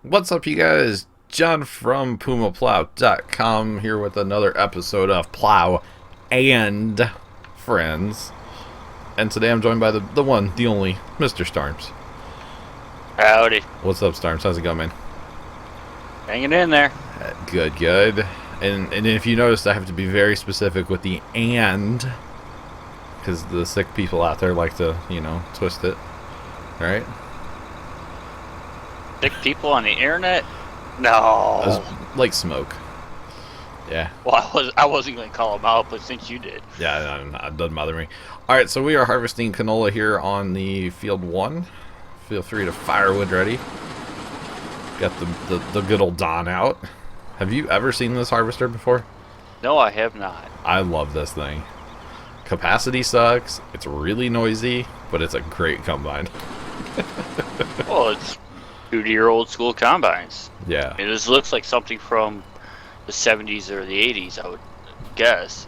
What's up, you guys? John from PumaPlow.com here with another episode of Plow and Friends. And today I'm joined by the one, the only, Mr. Starms. Howdy. What's up, Starms? How's it going, man? Hanging in there. Good, good. And if you noticed, I have to be very specific with the and, because the sick people out there like to, twist it. Right? Sick people on the internet? No. Like smoke. Yeah. Well, I wasn't going to call them out, but since you did. Yeah, it doesn't bother me. Alright, so we are harvesting canola here on the field 1. Feel free to firewood ready. Got the good old Don out. Have you ever seen this harvester before? No, I have not. I love this thing. Capacity sucks. It's really noisy, but it's a great combine. Well, it's 2-year-old school combines. Yeah. This looks like something from the 70s or the 80s, I would guess.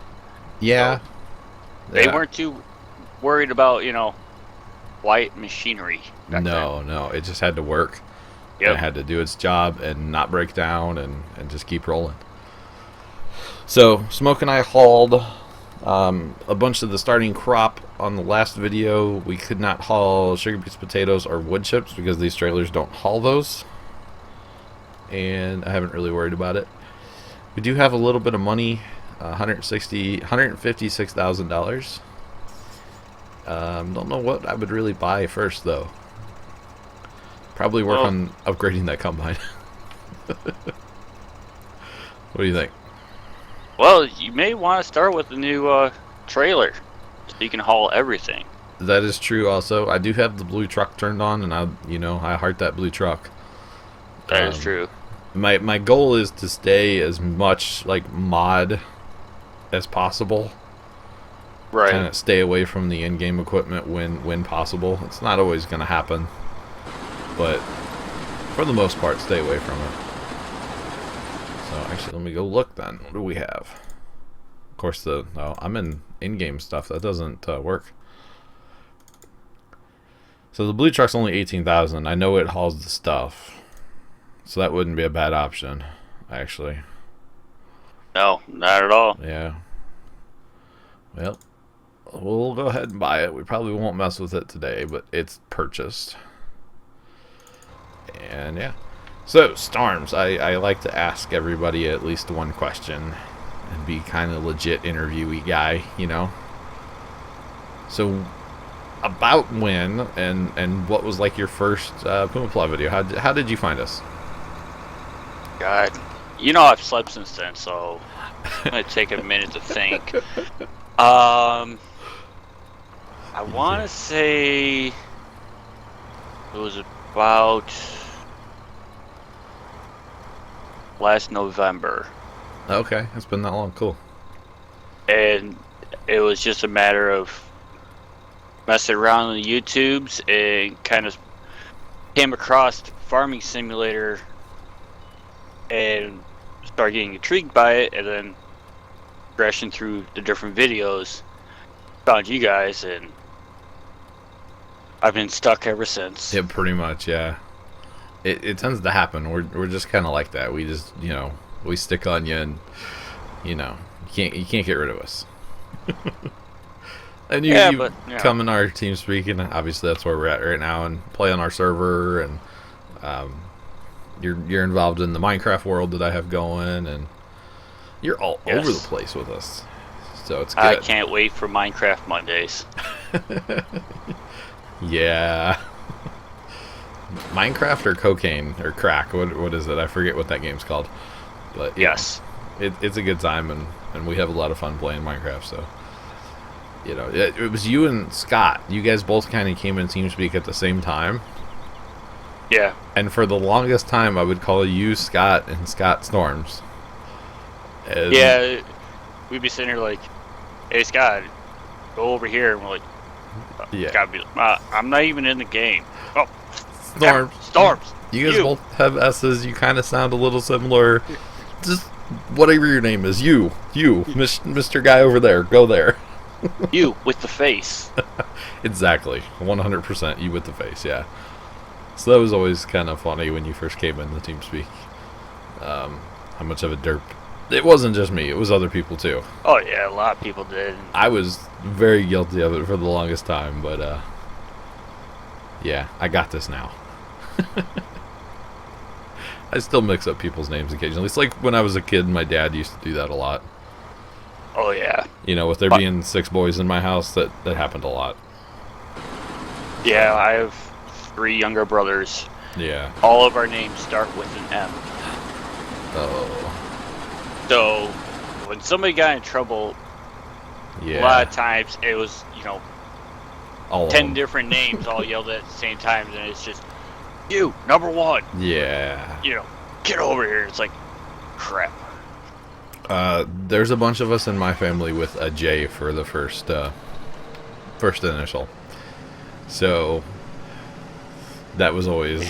Yeah. So they weren't too worried about, white machinery. No. It just had to work. Yep. It had to do its job and not break down and just keep rolling. So, Smoke and I hauled a bunch of the starting crop on the last video. We could not haul sugar beets, potatoes, or wood chips because these trailers don't haul those. And I haven't really worried about it. We do have a little bit of money, $156,000. Don't know what I would really buy first, though. Probably work on upgrading that combine. What do you think? Well, you may want to start with the new trailer so you can haul everything. That is true also. I do have the blue truck turned on, and I heart that blue truck. That is true. My goal is to stay as much like mod as possible. Right. Kind of stay away from the in-game equipment when possible. It's not always going to happen, but for the most part, stay away from it. So actually, let me go look then. What do we have? Of course, I'm in-game stuff. That doesn't work. So the blue truck's only 18,000. I know it hauls the stuff, so that wouldn't be a bad option, actually. No, not at all. Yeah. Well, we'll go ahead and buy it. We probably won't mess with it today, but it's purchased. And yeah. So, Starms, I like to ask everybody at least one question and be kind of legit interviewee guy, So, about when and what was like your first Puma Plow video? How did you find us? God, I've slept since then, so I'm gonna take a minute to think. I want to say it was about last November. Okay, it's been that long. Cool. And it was just a matter of messing around on the YouTubes and kind of came across Farming Simulator and started getting intrigued by it, and then progressing through the different videos, found you guys, and I've been stuck ever since. Yeah, pretty much, yeah. It tends to happen. We're just kind of like that. We just, we stick on you, and you can't get rid of us. And you come in our team speak, and obviously that's where we're at right now, and play on our server, and you're involved in the Minecraft world that I have going, and you're all over the place with us. So it's good. I can't wait for Minecraft Mondays. Yeah. Minecraft or cocaine or crack? What is it? I forget what that game's called. But yes, it's a good time, and we have a lot of fun playing Minecraft. So it was you and Scott. You guys both kind of came in TeamSpeak at the same time. Yeah. And for the longest time, I would call you Scott and Scott Storms. And yeah, we'd be sitting here like, "Hey Scott, go over here," and we're like, yeah. Scott be like, "I'm not even in the game." Oh. Storms. You guys both have S's. You kind of sound a little similar. Just whatever your name is. You, Mr. Guy over there. Go there. You with the face. Exactly. 100% you with the face, yeah. So that was always kind of funny when you first came in the TeamSpeak. How much of a derp. It wasn't just me, it was other people too. Oh yeah, a lot of people did. I was very guilty of it for the longest time, but yeah, I got this now. I still mix up people's names occasionally. It's like when I was a kid, my dad used to do that a lot. Oh yeah. You know, with there being 6 boys in my house, that happened a lot. Yeah, I have 3 younger brothers. Yeah. All of our names start with an M. Oh. So when somebody got in trouble, Yeah. a lot of times it was, All of 10 them. different names all yelled at the same time, and it's just, you, number 1. Yeah. Get over here. It's like, crap. There's a bunch of us in my family with a J for the first initial. So that was always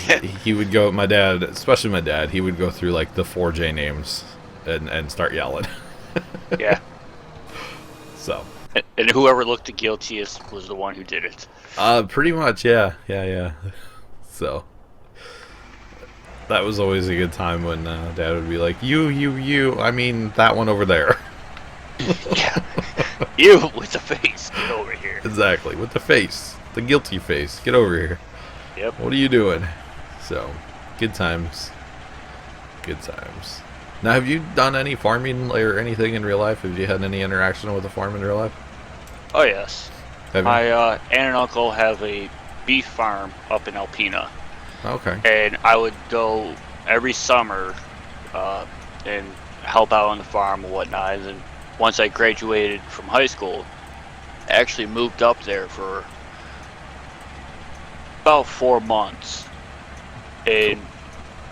he would go. My dad, especially my dad, he would go through like the 4J names and start yelling. Yeah. So. And whoever looked the guiltiest was the one who did it. Pretty much, yeah. So that was always a good time when Dad would be like, you, I mean that one over there. Yeah. You with the face, get over here. Exactly, with the face, the guilty face, get over here. Yep. What are you doing? So, good times. Good times. Now, have you done any farming or anything in real life? Have you had any interaction with a farm in real life? Oh yes. Have you? My aunt and uncle have a beef farm up in Alpena. Okay. And I would go every summer and help out on the farm and whatnot. And then once I graduated from high school, I actually moved up there for about 4 months and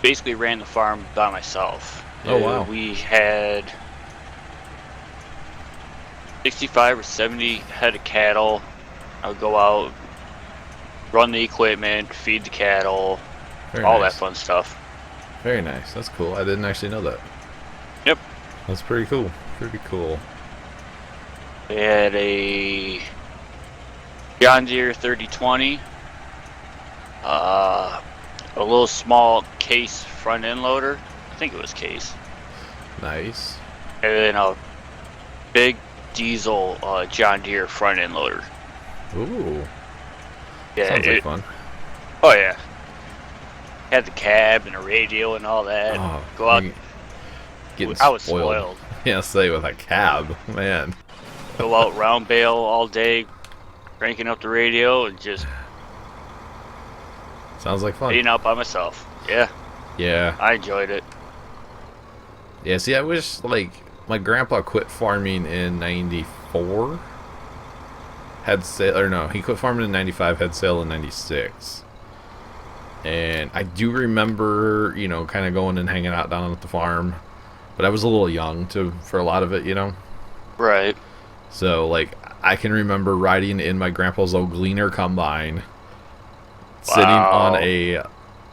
basically ran the farm by myself. Oh, wow. We had 65 or 70 head of cattle. I would go out, run the equipment, feed the cattle, all that fun stuff. Very nice. That's cool. I didn't actually know that. Yep. That's pretty cool. Pretty cool. They had a John Deere 3020, a little small case front end loader. I think it was case. Nice. And then a big diesel John Deere front end loader. Ooh. Yeah, Sounds like fun. Oh yeah. Had the cab and a radio and all that. Oh, Go out. Getting I was spoiled. spoiled. Yeah, say with a cab, man. Go out round bale all day, cranking up the radio and just Sounds like fun. being out by myself. Yeah, Yeah. I enjoyed it. Yeah, see, I wish, like, my grandpa quit farming in 94. Had sale, or no, he quit farming in 95, had sale in 96. And I do remember, kind of going and hanging out down at the farm. But I was a little young for a lot of it, Right. So, like, I can remember riding in my grandpa's old Gleaner combine, sitting on a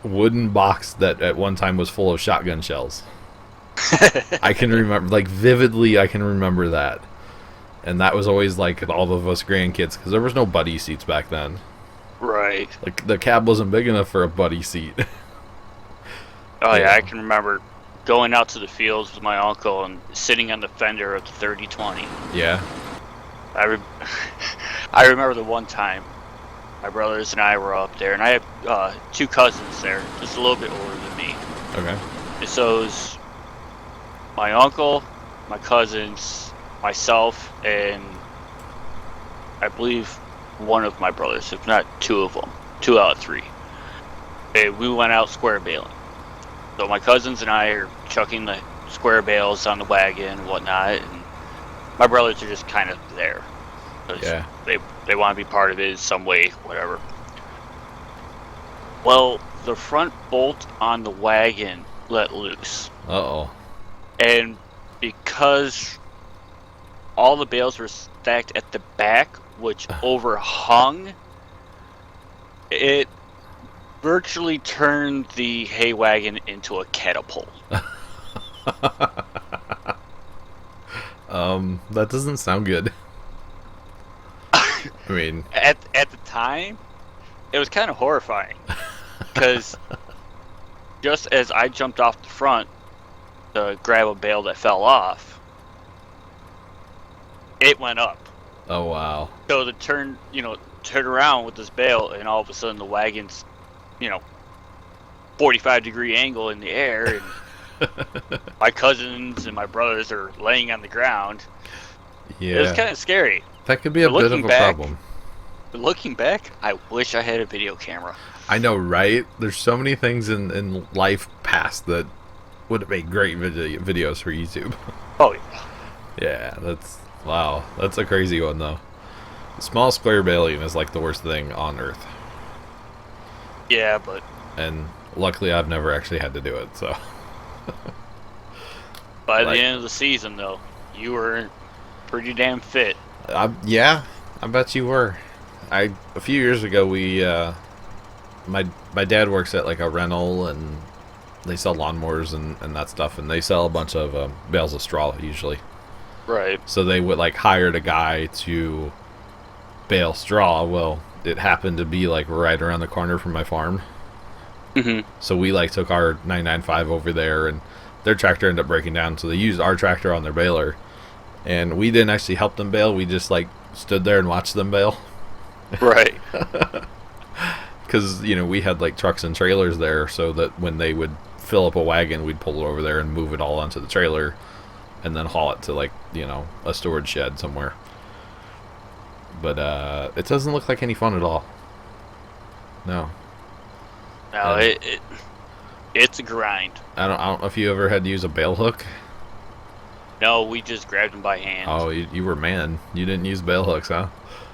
wooden box that at one time was full of shotgun shells. I can remember, like, vividly, I can remember that. And that was always, like, all of us grandkids, because there was no buddy seats back then. Right. Like, the cab wasn't big enough for a buddy seat. Oh yeah, I can remember going out to the fields with my uncle and sitting on the fender of the 3020. Yeah. I remember the one time my brothers and I were up there, and I have 2 cousins there, just a little bit older than me. Okay. And so it was my uncle, my cousins, myself, and I believe one of my brothers, if not 2 of them, 2 out of 3. And we went out square baling. So my cousins and I are chucking the square bales on the wagon and whatnot, and my brothers are just kind of there. 'Cause Yeah. they want to be part of it in some way, whatever. Well, the front bolt on the wagon let loose. Uh-oh. And because all the bales were stacked at the back, which overhung, it virtually turned the hay wagon into a catapult. That doesn't sound good. I mean, At the time, it was kind of horrifying. because just as I jumped off the front to grab a bale that fell off, it went up. Oh wow. So to turn around with this bale, and all of a sudden the wagon's, 45-degree angle in the air, and my cousins and my brothers are laying on the ground. Yeah. It was kind of scary. That could be a bit of a problem. But looking back, I wish I had a video camera. I know, right? There's so many things in life past that would make great videos for YouTube. Oh, yeah. Yeah, wow. That's a crazy one, though. The small square baleen is like the worst thing on Earth. Yeah, but... And luckily I've never actually had to do it, so... By the end of the season, though, you were pretty damn fit. Yeah, I bet you were. A few years ago, my dad works at like a rental, and they sell lawnmowers and that stuff, and they sell a bunch of bales of straw usually. Right. So they would like hired a guy to bale straw. Well, it happened to be like right around the corner from my farm. Mm-hmm. So we like took our 995 over there, and their tractor ended up breaking down, so they used our tractor on their baler. And we didn't actually help them bale, we just like stood there and watched them bale. Right. Because, we had like trucks and trailers there, so that when they would fill up a wagon, we'd pull it over there and move it all onto the trailer and then haul it to like, a storage shed somewhere. But it doesn't look like any fun at all. No. No, it's a grind. I don't know if you ever had to use a bale hook. No, we just grabbed them by hand. Oh, you were man. You didn't use bale hooks, huh?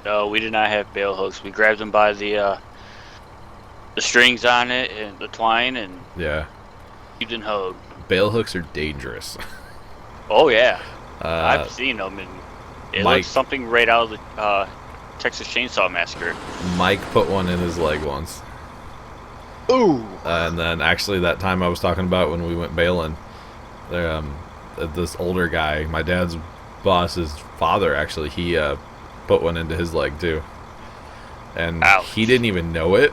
No, we did not have bale hooks. We grabbed them by the strings on it and the twine, and yeah, used and hoed. Bale hooks are dangerous. Oh yeah, I've seen them, and it Mike, looks something right out of the Texas Chainsaw Massacre. Mike put one in his leg once. Ooh. And then actually that time I was talking about when we went baling, this older guy, my dad's boss's father, actually, he put one into his leg too. And ouch. He didn't even know it.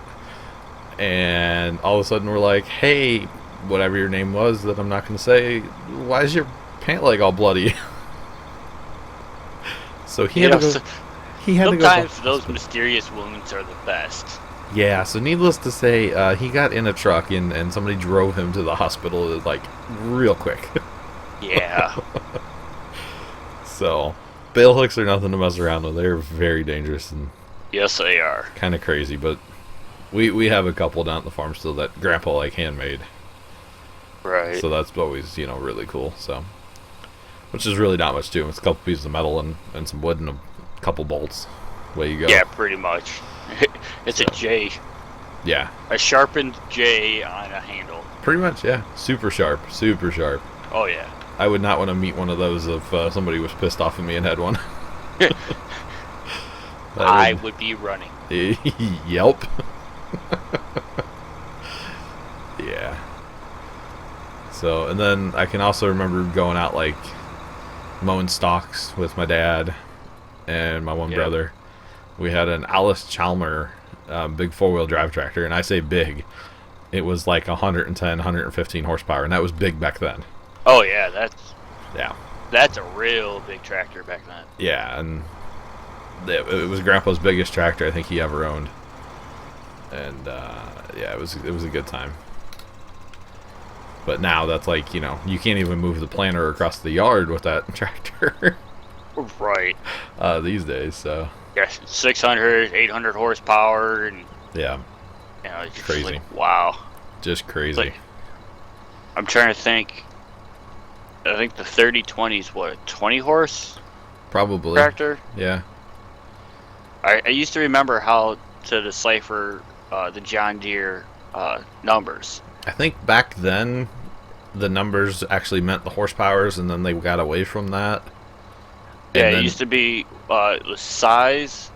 And all of a sudden we're like, hey, whatever your name was that I'm not going to say, why is your pant leg all bloody? So he had to go. Sometimes those mysterious wounds are the best. Yeah, so needless to say, he got in a truck and somebody drove him to the hospital like real quick. Yeah. So, bale hooks are nothing to mess around with. They're very dangerous and Yes, they are. kind of crazy, but we have a couple down at the farm still that Grandpa like handmade. Right. So that's always, really cool. So, which is really not much to them. It's a couple pieces of metal and some wood and a couple bolts. Way you go. Yeah, pretty much. It's a J. Yeah. A sharpened J on a handle. Pretty much, yeah. Super sharp. Super sharp. Oh, yeah. I would not want to meet one of those if somebody was pissed off at me and had one. I would be running. Yelp. Yeah. So, and then I can also remember going out like mowing stalks with my dad and my one brother. We had an Alice Chalmer big four-wheel drive tractor, and I say big. It was like 110, 115 horsepower, and that was big back then. Oh, yeah, that's a real big tractor back then. Yeah, and it was Grandpa's biggest tractor I think he ever owned. And yeah, it was a good time. But now that's like, you can't even move the planter across the yard with that tractor. Right. These days, so. Yeah, 600, 800 horsepower, and yeah, it's just crazy. like, wow. Just crazy. Like, I'm trying to think. I think the 3020 is what, a 20 horse Probably. tractor? Yeah. I used to remember how to decipher the John Deere numbers. I think back then the numbers actually meant the horsepowers, and then they got away from that. Yeah, it used to be the size,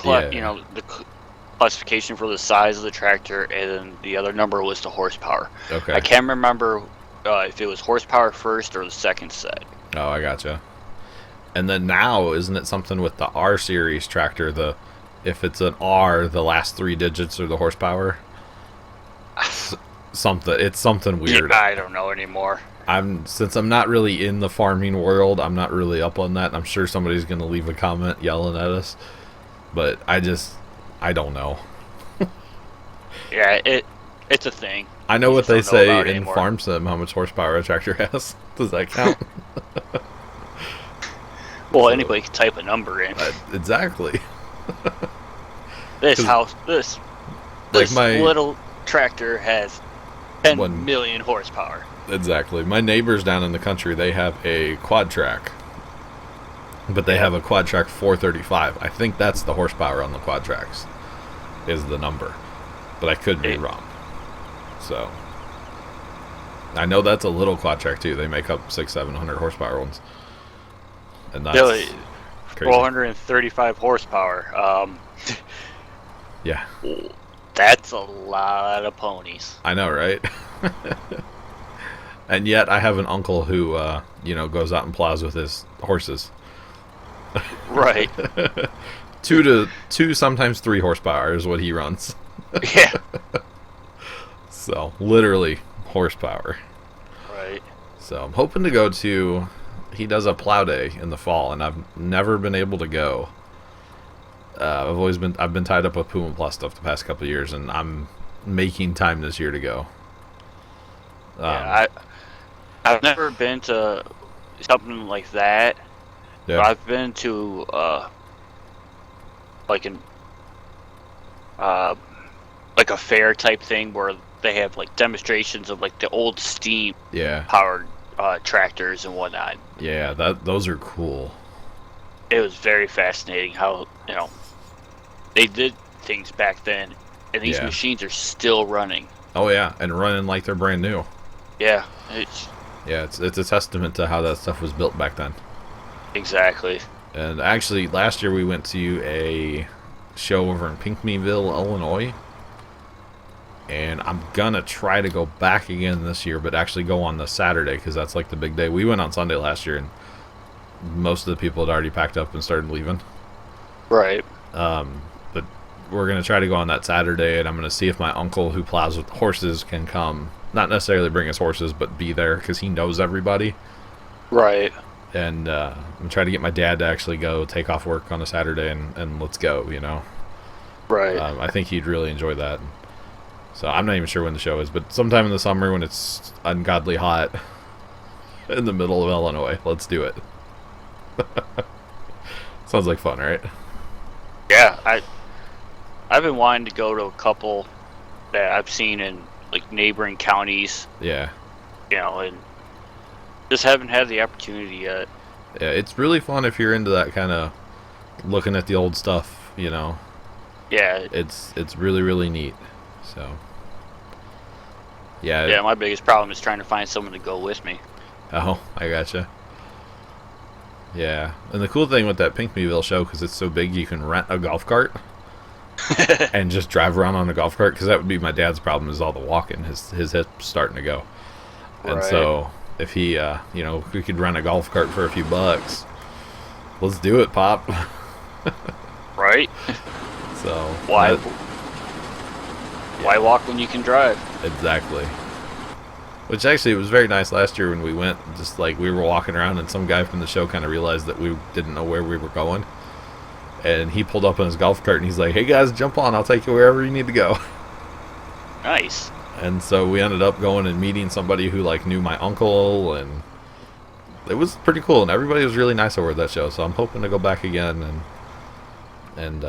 the classification for the size of the tractor, and then the other number was the horsepower. Okay. I can't remember if it was horsepower first or the second set. Oh, I gotcha. And then now, isn't it something with the R series tractor? If it's an R, the last three digits are the horsepower. something. It's something weird. Yeah, I don't know anymore. Since I'm not really in the farming world, I'm not really up on that. I'm sure somebody's gonna leave a comment yelling at us, but I don't know. Yeah, it's a thing. I know You what just they don't know about say it in anymore. Farm Sim, how much horsepower a tractor has. Does that count? Well, So- anybody can type a number in. Exactly. This 'cause- house, this my- little tractor has 10 One- million horsepower. Exactly. My neighbors down in the country, they have a quad track. But they have a quad track 435. I think that's the horsepower on the quad tracks, is the number. But I could be Hey. wrong. So, I know that's a little quad track too. They make up 600-700 horsepower ones. And that's Really, crazy. 435 horsepower. Yeah, That's a lot of ponies. I know, right? And yet I have an uncle who, goes out and plows with his horses. Right. 2 sometimes 3 horsepower is what he runs. Yeah. So, literally horsepower. Right. So, I'm hoping to go to... He does a plow day in the fall, and I've never been able to go. I've been tied up with Puma Plus stuff the past couple of years, and I'm making time this year to go. Yeah, I've never been to something like that. Yeah. But I've been to like a fair type thing where they have like demonstrations of like the old steam Yeah, powered tractors and whatnot. yeah, those are cool. It was very fascinating how they did things back then, and these Yeah. machines are still running. Oh yeah, and running like they're brand new. Yeah, it's Yeah, it's a testament to how that stuff was built back then. exactly. And actually, last year we went to a show over in Pinckneyville, Illinois. And I'm gonna try to go back again this year, but actually go on the Saturday, because that's like the big day. We went on Sunday last year, and most of the people had already packed up and started leaving. Right. But we're gonna try to go on that Saturday, and I'm gonna see if my uncle who plows with horses can come. Not necessarily bring his horses, but be there, because he knows everybody. Right. And I'm trying to get my dad to actually go take off work on a Saturday and let's go, Right. I think he'd really enjoy that. So I'm not even sure when the show is, but sometime in the summer when it's ungodly hot in the middle of Illinois, let's do it. Sounds like fun, right? Yeah, I've been wanting to go to a couple that I've seen in like neighboring counties, Yeah. and just haven't had the opportunity yet. Yeah, it's really fun if you're into that kind of looking at the old stuff, Yeah, It's really, really neat. So, yeah. yeah. My biggest problem is trying to find someone to go with me. Oh, I gotcha. Yeah, and the cool thing with that Pinckneyville show, because it's so big, you can rent a golf cart and just drive around on a golf cart. Because that would be my dad's problem, is all the walking. His hip's starting to go, and Right. so if he, if we could rent a golf cart for a few bucks, let's do it, Pop. Right? So Why? that- Why walk when you can drive? Exactly. Which actually, it was very nice last year when we went. Just like we were walking around, and some guy from the show kind of realized that we didn't know where we were going, and he pulled up on his golf cart and he's like, "Hey guys, jump on! I'll take you wherever you need to go." Nice. And so we ended up going and meeting somebody who like knew my uncle, and it was pretty cool. And everybody was really nice over at that show. So I'm hoping to go back again and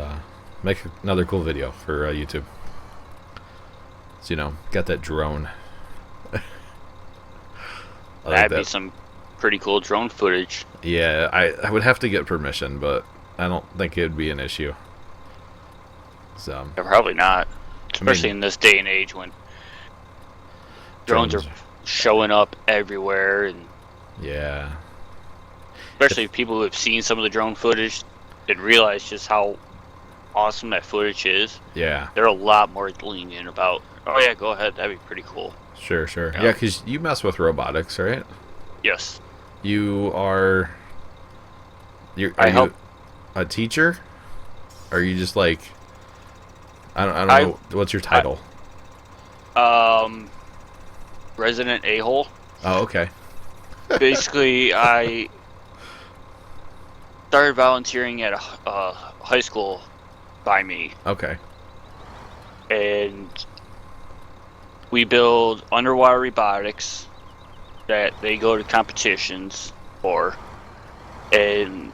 make another cool video for YouTube. So got that drone. I like That'd be that. some pretty cool drone footage. Yeah, I would have to get permission, but I don't think it would be an issue. So Yeah, probably not, especially in this day and age when drones are showing up everywhere, and yeah, especially people who have seen some of the drone footage and realize just how awesome that footage is. yeah, They're a lot more lenient about, oh yeah, go ahead, that'd be pretty cool. sure. Yeah. Yeah, because you mess with robotics, right? Yes. You are. I help- you a teacher? Or are you just like? I don't I- know. What's your title? resident a-hole. Oh, okay. Basically, I started volunteering at a high school by me, Okay. and we build underwater robotics that they go to competitions for. And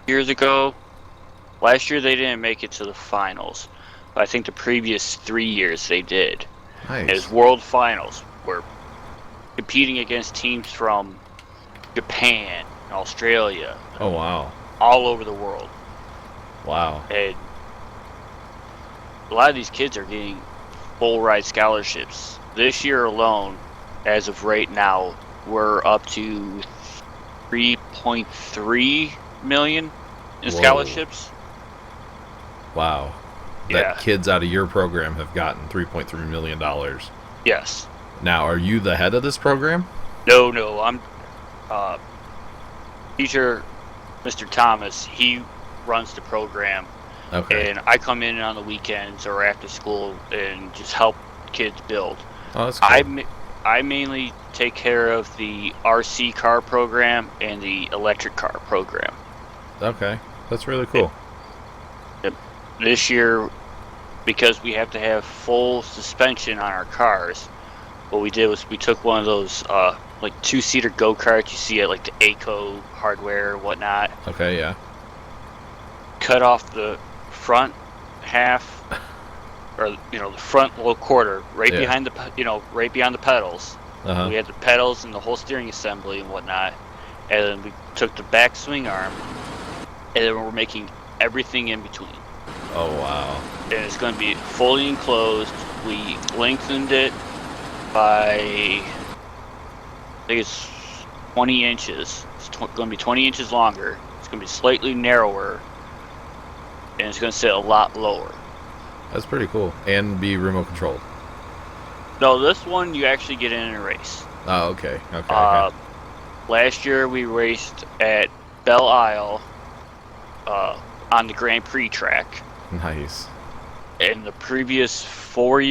years ago, last year they didn't make it to the finals, but I think the previous 3 years they did. Nice. It was world finals. We're competing against teams from Japan, Australia, Oh, wow. all over the world. Wow. And a lot of these kids are getting full ride scholarships. This year alone, as of right now, we're up to 3.3 million in Whoa. scholarships. Wow. Yeah. That kids out of your program have gotten $3.3 million. Yes. Now, are you the head of this program? No, I'm teacher Mr. Thomas. He runs the program, Okay. and I come in on the weekends or after school and just help kids build. Oh, that's cool. I mainly take care of the RC car program and the electric car program. Okay. That's really cool. This year, because we have to have full suspension on our cars, what we did was we took one of those like 2-seater go-karts you see at like the ACO hardware or whatnot, Okay, yeah. cut off the front half, or the front little quarter right Yeah. behind right beyond the pedals. Uh-huh. We had the pedals and the whole steering assembly and whatnot, and then we took the back swing arm, and then we're making everything in between. Oh, wow. And it's going to be fully enclosed. We lengthened it by, I think it's 20 inches. It's going to be 20 inches longer. It's going to be slightly narrower, and it's going to sit a lot lower. That's pretty cool. And be remote controlled. No, this one you actually get in a race. Oh, okay. Okay. Last year we raced at Belle Isle on the Grand Prix track. Nice. In the previous 4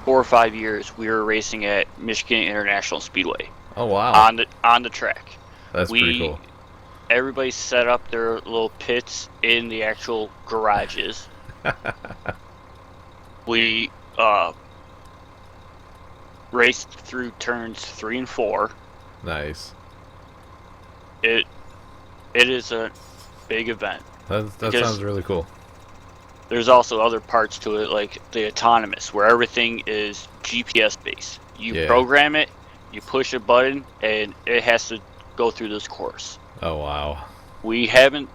or 5 years, we were racing at Michigan International Speedway. Oh, wow. On the track. That's pretty cool. Everybody set up their little pits in the actual garages. We raced through turns 3 and 4. Nice. It is a big event. That sounds really cool. There's also other parts to it, like the autonomous, where everything is GPS based. You program it, you push a button, and it has to go through this course. Oh, wow. We haven't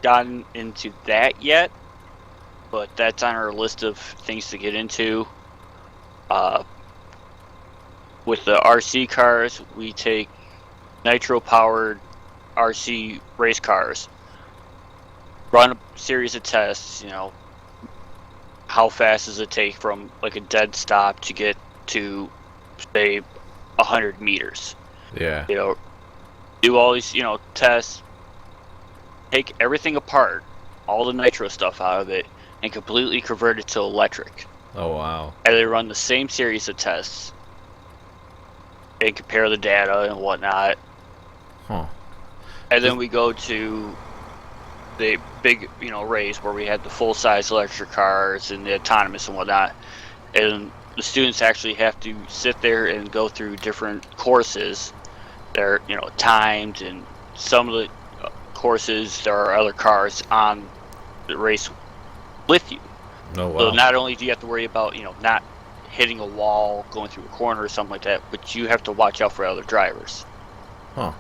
gotten into that yet, but that's on our list of things to get into. With the RC cars, we take nitro-powered RC race cars, run a series of tests, how fast does it take from like a dead stop to get to, say, 100 meters. Yeah. Do all these, tests, take everything apart, all the nitro stuff out of it, and completely convert it to electric. Oh, wow. And they run the same series of tests and compare the data and whatnot. Huh. And then we go to the big, race where we had the full-size electric cars and the autonomous and whatnot. And the students actually have to sit there and go through different courses. They're, timed, and some of the courses, there are other cars on the race with you. Oh, wow. So not only do you have to worry about, not hitting a wall, going through a corner or something like that, but you have to watch out for other drivers. Huh.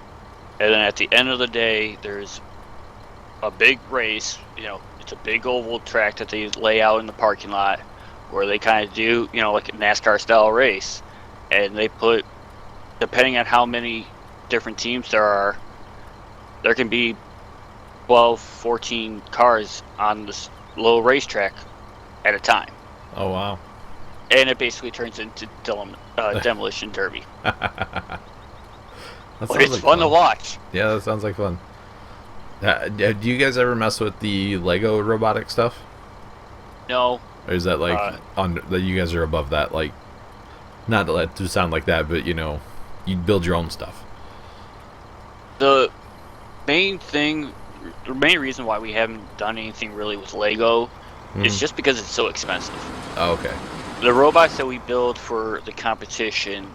And then at the end of the day, there's a big race. It's a big oval track that they lay out in the parking lot where they kind of do, like a NASCAR style race. And they put, depending on how many different teams there can be 12, 14 cars on this little racetrack at a time. Oh, wow. And it basically turns into demolition derby. But it's fun to watch. Yeah, that sounds like fun. Do you guys ever mess with the Lego robotic stuff? No, Or is that like that you guys are above that? Like, not to sound like that, but you build your own stuff. The main reason why we haven't done anything really with Lego is just because it's so expensive. Oh, okay. The robots that we build for the competition,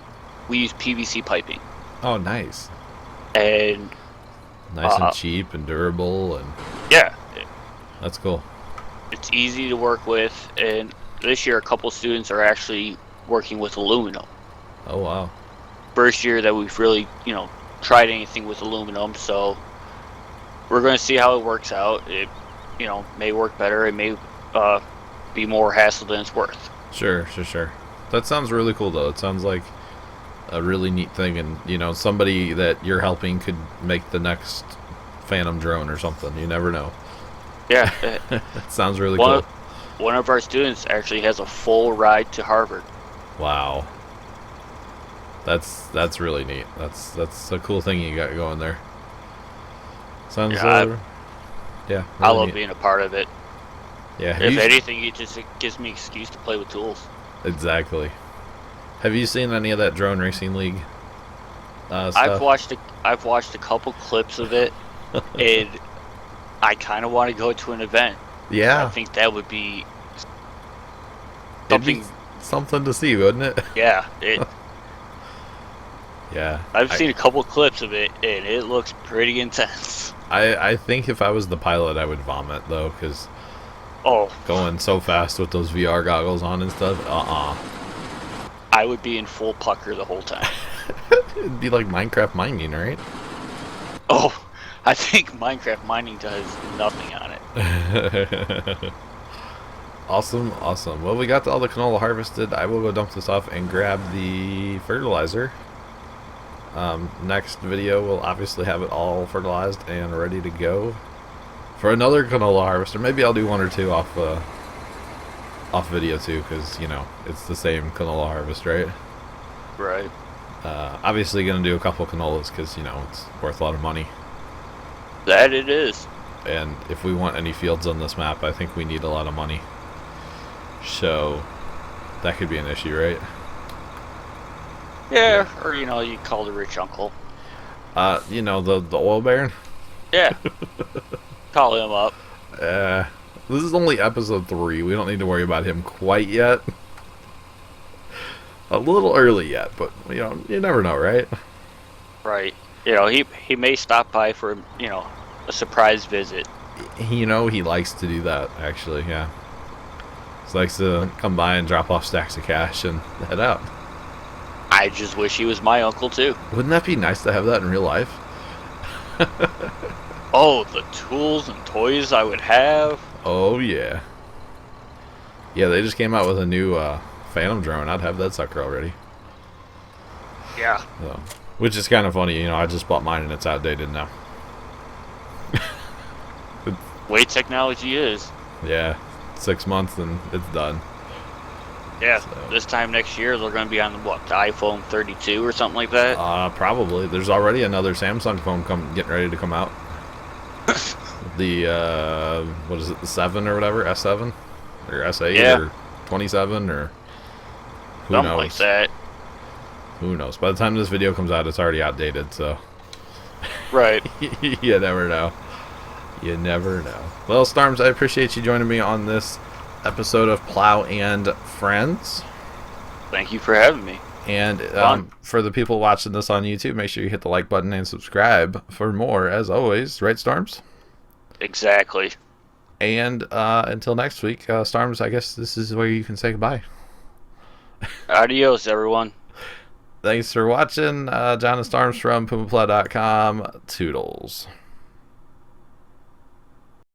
we use PVC piping. Oh, nice. And nice and cheap and durable, and yeah, that's cool. It's easy to work with, and this year a couple students are actually working with aluminum. Oh, wow. First year that we've really, tried anything with aluminum, so we're going to see how it works out. It, may work better. It may be more hassle than it's worth. Sure. That sounds really cool, though. It sounds like a really neat thing, and, somebody that you're helping could make the next Phantom drone or something. You never know. Yeah. It sounds really cool. One of our students actually has a full ride to Harvard. Wow. That's really neat. That's a cool thing you got going there. Sounds yeah. Really I love neat. being a part of it. Yeah. If anything, it gives me an excuse to play with tools. Exactly. Have you seen any of that Drone Racing League stuff? I've watched a couple clips of it, and I kind of want to go to an event. Yeah. I think that would be something to see, wouldn't it? Yeah. Yeah. I've seen a couple clips of it, and it looks pretty intense. I think if I was the pilot, I would vomit, though, because going so fast with those VR goggles on and stuff, I would be in full pucker the whole time. It'd be like Minecraft mining, right? Oh, I think Minecraft mining does nothing on it. Awesome. Well, we got all the canola harvested. I will go dump this off and grab the fertilizer. Next video, we'll obviously have it all fertilized and ready to go for another canola harvester. Maybe I'll do one or two off video too, because it's the same canola harvest, right? Right. Obviously gonna do a couple canolas because it's worth a lot of money. That it is. And if we want any fields on this map, I think we need a lot of money. So that could be an issue, right? Yeah, or you call the rich uncle. The oil baron. Yeah. Call him up. This is only episode 3. We don't need to worry about him quite yet. A little early yet, but you never know, right? Right. He may stop by for a surprise visit. He likes to do that, actually. Yeah. He likes to come by and drop off stacks of cash and head out. I just wish he was my uncle too. Wouldn't that be nice to have that in real life? Oh, the tools and toys I would have. Oh yeah. Yeah, they just came out with a new Phantom drone. I'd have that sucker already. Yeah. So, which is kind of funny. I just bought mine and it's outdated now. Way technology is. Yeah. 6 months and it's done. Yeah, so. This time next year they're going to be on the iPhone 32 or something like that. Probably. There's already another Samsung phone getting ready to come out. The what is it? The 7 or whatever, S7 or S8 or 27 or who something knows? Like that. Who knows? By the time this video comes out, it's already outdated. So. Right. You never know. You never know. Well, Starms, I appreciate you joining me on this episode of Plow and Friends. Thank you for having me. And for the people watching this on YouTube, make sure you hit the like button and subscribe for more, as always. Right, Starms? Exactly. And until next week, Starms, I guess this is where you can say goodbye. Adios, everyone. Thanks for watching. John and Starms from PumaPlow.com. Toodles.